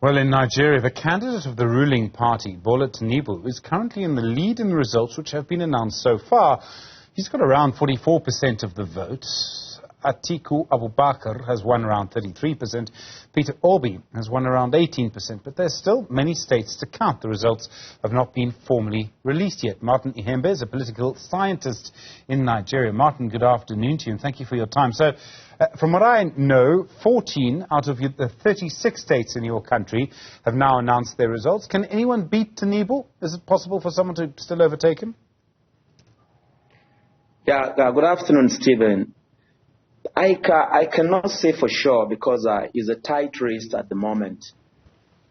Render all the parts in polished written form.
Well, in Nigeria, the candidate of the ruling party, Bola Tinubu, is currently in the lead in the results which have been announced so far. He's got around 44% of the votes. Atiku Abubakar has won around 33%. Peter Obi has won around 18%. But there's still many states to count. The results have not been formally released yet. Martin Ihembe is a political scientist in Nigeria. Martin, good afternoon to you, and thank you for your time. So, from what I know, 14 out of the 36 states in your country have now announced their results. Can anyone beat Tinubu? Is it possible for someone to still overtake him? Yeah, good afternoon, Stephen. I cannot say for sure because it's a tight race at the moment.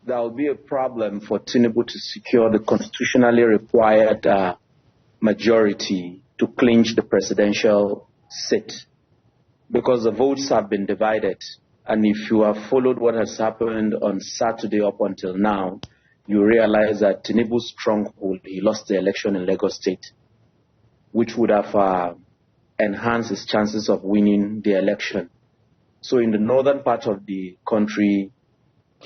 There will be a problem for Tinubu to secure the constitutionally required majority to clinch the presidential seat, because the votes have been divided. And if you have followed what has happened on Saturday up until now, you realize that Tinubu's stronghold, he lost the election in Lagos State, which would have enhanced his chances of winning the election. So in the northern part of the country,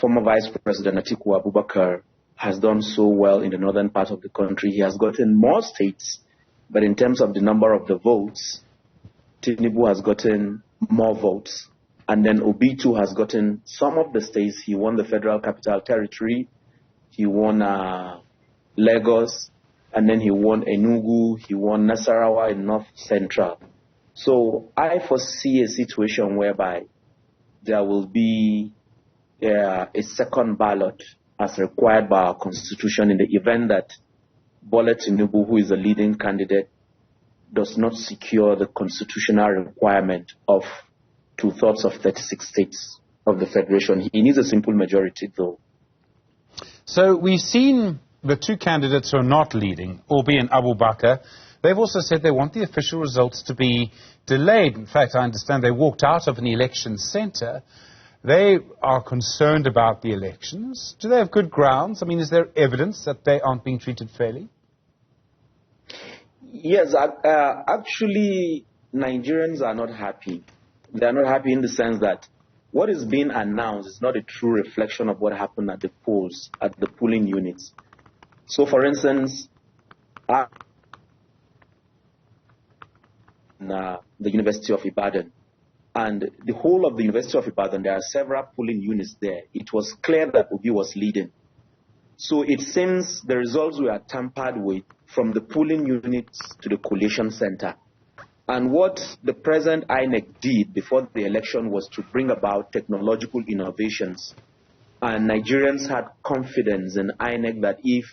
former Vice President Atiku Abubakar has done so well in the northern part of the country. He has gotten more states, but in terms of the number of the votes, Tinubu has gotten more votes. And then Obi too has gotten some of the states. He won the Federal Capital Territory. He won Lagos. And then he won Enugu. He won Nasarawa in North Central. So I foresee a situation whereby there will be a second ballot as required by our constitution in the event that Bola Tinubu, who is the leading candidate, does not secure the constitutional requirement of 2/3 of 36 states of the federation. He needs a simple majority, though. So we've seen the two candidates who are not leading, Obi and Abubakar. They've also said they want the official results to be delayed. In fact, I understand they walked out of an election center. They are concerned about the elections. Do they have good grounds? I mean, is there evidence that they aren't being treated fairly? Yes, actually, Nigerians are not happy. They are not happy in the sense that what is being announced is not a true reflection of what happened at the polls, at the polling units. So, for instance, the University of Ibadan, and the whole of the University of Ibadan, there are several polling units there. It was clear that Obi was leading. So it seems the results were tampered with from the polling units to the collation center. And what the present INEC did before the election was to bring about technological innovations. And Nigerians had confidence in INEC that if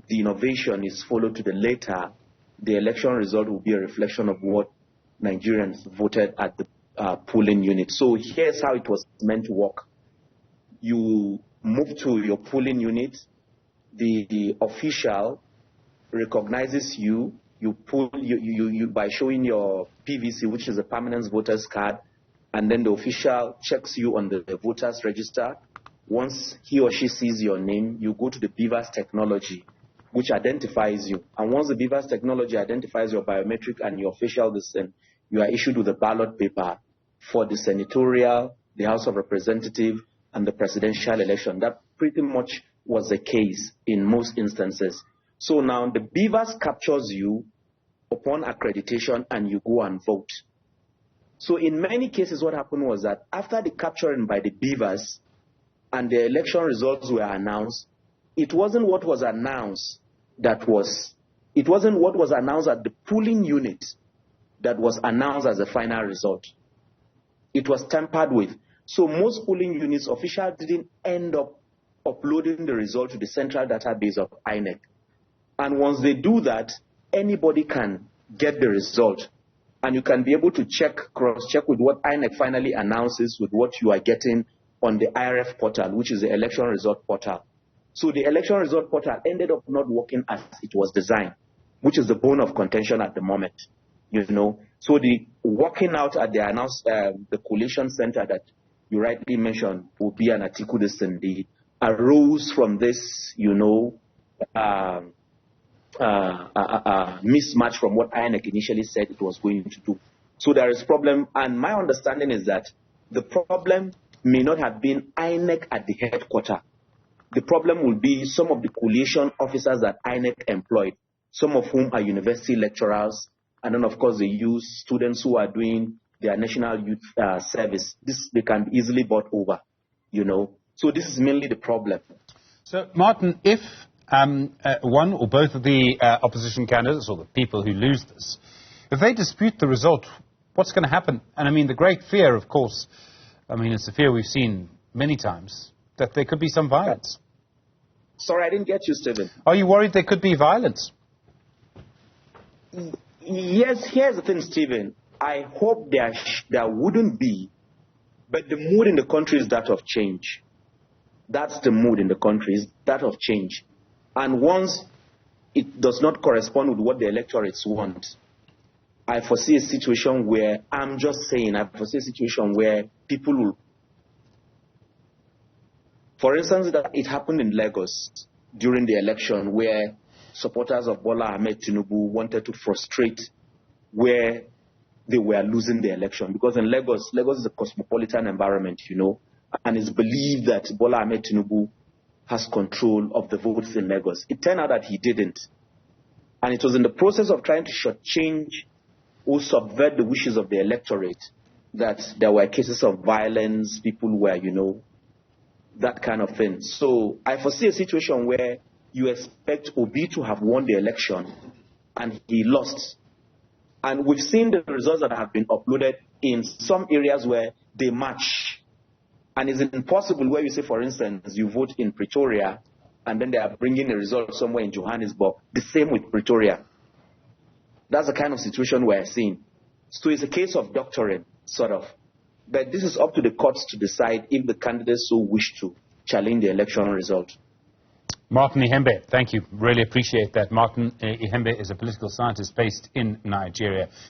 the innovation is followed to the letter, the election result will be a reflection of what Nigerians voted at the polling unit. So here's how it was meant to work. You move to your polling unit, the official recognizes you. You by showing your PVC, which is a permanent voter's card, and then the official checks you on the voters register. Once he or she sees your name, you go to the BVAS technology, which identifies you. And once the BVAS technology identifies your biometric and your facial descent, you are issued with a ballot paper for the senatorial, the House of Representatives, and the presidential election. That pretty much was the case in most instances. So now the BVAS captures you upon accreditation and you go and vote. So in many cases what happened was that after the capturing by the BVAS and the election results were announced, it wasn't what was announced it wasn't what was announced at the polling unit that was announced as the final result. It was tampered with. So most polling units officials didn't end up uploading the result to the central database of INEC. And once they do that, anybody can get the result. And you can be able to cross-check with what INEC finally announces with what you are getting on the IRF portal, which is the election result portal. So the election result portal ended up not working as it was designed, which is the bone of contention at the moment. So the working out at the collation center that you rightly mentioned, Obi and Atiku Descendee, arose from this, mismatch from what INEC initially said it was going to do. So there is problem, and my understanding is that the problem may not have been INEC at the headquarters, the problem will be some of the collation officers that INEC employed, some of whom are university lecturers, and then, of course, they use students who are doing their national youth service. They can be easily bought over, you know. So this is mainly the problem. So, Martin, if one or both of the opposition candidates or the people who lose this, if they dispute the result, what's going to happen? And I mean, the great fear, of course, I mean, it's a fear we've seen many times, that there could be some violence. Sorry, I didn't get you, Stephen. Are you worried there could be violence? Yes, here's the thing, Stephen. I hope there wouldn't be, but the mood in the country is that of change. That's the mood in the country, is that of change. And once it does not correspond with what the electorates want, I foresee a situation where, I foresee a situation where people will, for instance, that it happened in Lagos during the election where supporters of Bola Tinubu wanted to frustrate where they were losing the election. Because in Lagos is a cosmopolitan environment, you know, and it's believed that Bola Tinubu has control of the votes in Lagos. It turned out that he didn't. And it was in the process of trying to shortchange or subvert the wishes of the electorate that there were cases of violence, people were, you know, that kind of thing. So I foresee a situation where you expect Obi to have won the election and he lost. And we've seen the results that have been uploaded in some areas where they match. And it's impossible where you say, for instance, you vote in Pretoria and then they are bringing a result somewhere in Johannesburg. The same with Pretoria. That's the kind of situation we're seeing. So it's a case of doctoring, sort of. But this is up to the courts to decide if the candidates so wish to challenge the election result. Martin Ihembe, thank you. Really appreciate that. Martin Ihembe is a political scientist based in Nigeria.